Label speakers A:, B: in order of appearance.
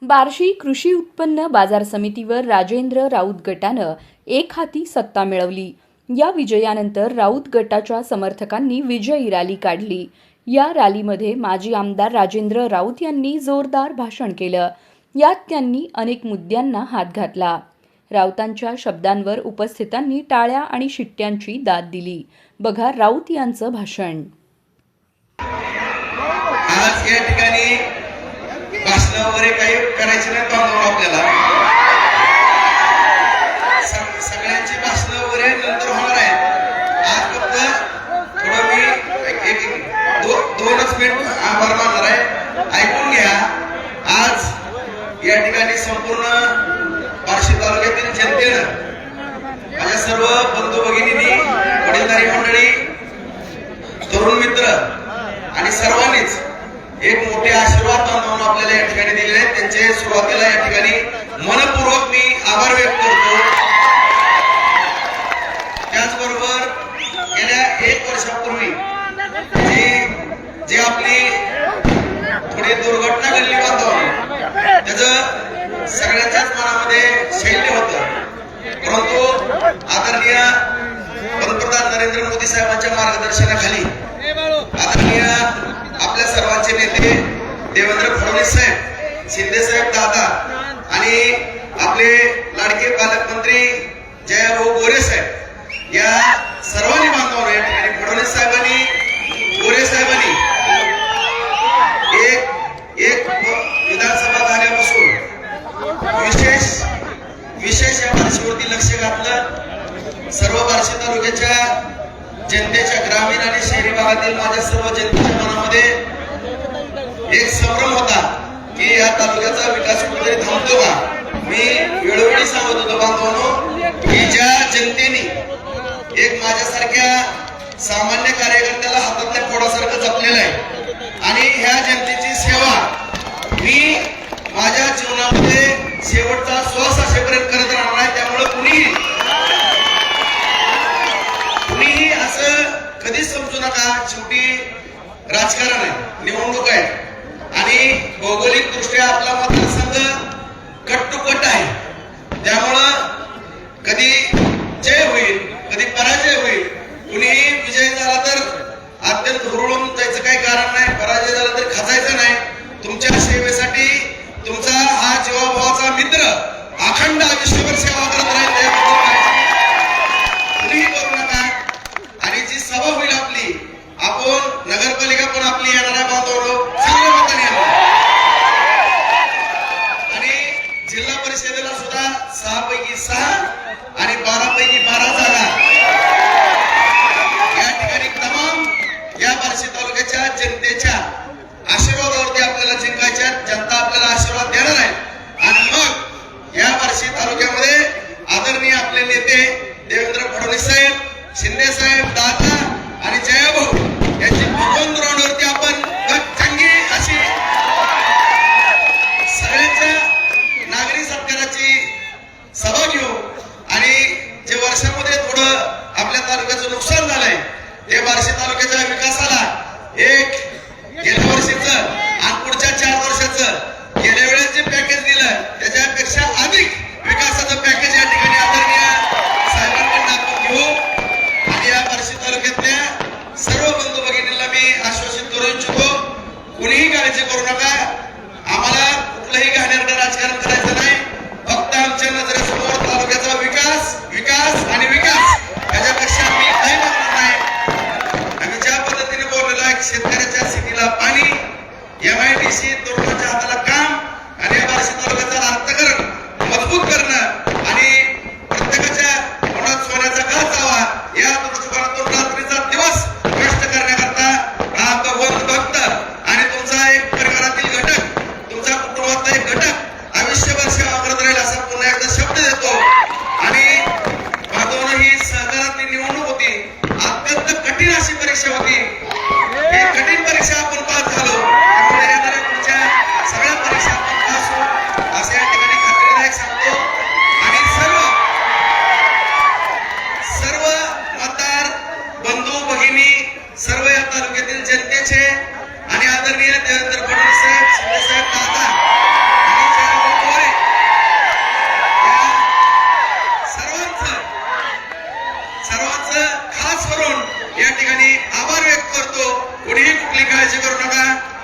A: बार्शी कृषी उत्पन्न बाजार समितीवर राजेंद्र राऊत गटानं एक हाती सत्ता मिळवली. या विजयानंतर राऊत गटाच्या समर्थकांनी विजयी रॅली काढली. या रॅलीमध्ये माजी आमदार राजेंद्र राऊत यांनी जोरदार भाषण केलं. यात त्यांनी अनेक मुद्द्यांना हात घातला. राऊतांच्या शब्दांवर उपस्थितांनी टाळ्या आणि शिट्ट्यांची दाद दिली. बघा राऊत यांचं भाषण.
B: आज या ठिकाणी भाषण वगैरे काही करायचे नाही बांधव आपल्याला. सगळ्यांची भाषण वगैरे नंतर होणार आहे. आज फक्त थोडं मी दोनच मिनिट आभार मानणार आहे. ऐकून घ्या. आज या ठिकाणी संपूर्ण बार्शी तालुक्यातील जनतेनं, माझ्या सर्व बंधू भगिनींनी, वडीलधारी मंडळी, तरुण मित्र आणि सर्वांनीच एक मोठे आशीर्वाद बांधून आपल्याला या ठिकाणी दिलेले आहेत. त्यांचे सुरुवातीला या ठिकाणी मनपूर्वक मी आभार व्यक्त करतो. त्याचबरोबर गेल्या 1 वर्षापूर्वी जी आपली थोडी दुर्घटना घडली बांधवांनी, त्याचं सगळ्यांच्याच मनामध्ये शैल्य होतं. परंतु आदरणीय पंतप्रधान नरेंद्र मोदी साहेबांच्या मार्गदर्शनाखाली आदरणीय आपल्या सर्वांचे नेते देवेंद्र फडणवीस साहेब, शिंदे साहेब दादा आणि आपले लाडके पालकमंत्री जयभाऊ गोरे साहेब, या सर्वांनी बांधवांना या ठिकाणी फडणवीस साहेबांनी, गोरे साहेबांनी एक विधानसभा झाल्यापासून विशेष या बार्शीवरती लक्ष घातलं. सर्व बार्शी तालुक्याच्या जनतेच्या, ग्रामीण आणि शहरी भागातील माझ्या सर्व जनतेच्या मनामध्ये एक संभ्रम होता की या तालुक्याचा विकास कुठेतरी थांबतो का. मी वेळोवेळी सांगत होतो बांधवांनो की ज्या जनतेने एक माझ्यासारख्या सामान्य कार्यकर्त्याला हातातल्या फोडासारखं जपलेलं आहे आणि ह्या जनतेची सेवा मी माझ्या जीवनामध्ये शेवटचा श्वास असेपर्यंत करत राहणार आहे. त्यामुळे कुणीही असं कधीच समजू नका. शेवटी राजकारण आहे, निवडणूक आहे आणि भौगोलिक दृष्ट्या आपला मतदारसंघ कट टू कट आहे. त्यामुळं कधी जय होईल, कधी पराजय होईल. कुणीही विजय झाला तर अत्यंत हुरळून जायचं काही कारण नाही, पराजय झाला तर खचायचं नाही. तुमच्या सेवेसाठी तुमचा हा जीवाभावाचा मित्र अखंड आयुष्यभर सेवा करत राहील. कुणीही करू नका. आणि जी सभा होईल आपली, आपण नगरपालिका पण आपली येणार आहे बांधवांनो, चांगल्या मताने येणार. आणि जिल्हा परिषदेला सुद्धा 6 पैकी 6 आणि 12 पैकी 12 जागा या ठिकाणी तमाम या बार्शी तालुक्याच्या जनतेच्या आशीर्वादावरती आपल्याला जिंकायच्या. जनता आपल्याला आशीर्वाद देणार आहे आणि मग या बार्शी तालुक्यामध्ये आदरणीय आपले नेते देवेंद्र फडणवीस साहेब, शिंदे साहेब, दादा आणि जयभाऊ यांची भगवान ग्राउंडवरती आपण चांगली अशी सगळ्यांच्या नागरी सत्काराची सभा घेऊ. आणि जे वर्षामध्ये थोडं आपल्या तालुक्याचं नुकसान झालंय ते बार्शी तालुक्याच्या विकासाला एक गेल्या वर्षीचं आणि पुढच्या 4 वर्षाचं गेल्या वेळेस जे पॅकेज दिलं त्याच्यापेक्षा अधिक विकासाचं पॅकेज या ठिकाणी आदरणीय साहेबांकडून आपण घेऊ. आणि या बार्शी तालुक्यातल्या सर्व बंधू भगिनींना मी आश्वासित करू इच्छितो, कुणीही काळजी करू नका. आम्हाला कुठलंही घाणेरडं राजकारण करायचं नाही. फक्त आमच्या नजरेसमोर तालुक्याचा विकास, विकास आणि विकास, याच्यापेक्षा मी काही मागणार नाही. आम्ही ज्या पद्धतीने बोललेलो आहे, शेतकऱ्याच्या शेतीला पाणी, MIDC, तरुणाच्या हाताला काम आणि या बार्शी तालुक्याचं अर्थकारण मजबूत करणं आणि प्रत्येकाच्या तोंडात सोन्याचा घास जावा या दृष्टिकोनातून रात्रीचा दिवस कष्ट करण्याकरता हा भगवंत भक्त आणि तुमचा एक परिवारातील घटक, तुमच्या कुटुंबातला एक घटक आयुष्यभर सेवा करत राहील असा पुन्हा एकदा शब्द देतो. आणि बांधवांनो, ही सहकारातली निवडणूक होती, अत्यंत कठीण अशी परीक्षा होती. ही कठीण परीक्षा आपण पास झालो. त्यामुळे येणाऱ्या पुढच्या सगळ्या परीक्षा आपण पास होऊ असं या ठिकाणी खात्रीदायक सांगतो. आणि सर्व मतदार बंधू भगिनी, सर्व या तालुक्यातील जनतेचे आणि आदरणीय देवेंद्र फडणवीस साहेब, शिंदे साहेब दादा आणि खास करून या ठिकाणी आभार व्यक्त करतो. कोणीही कुठली काळजी करू नका.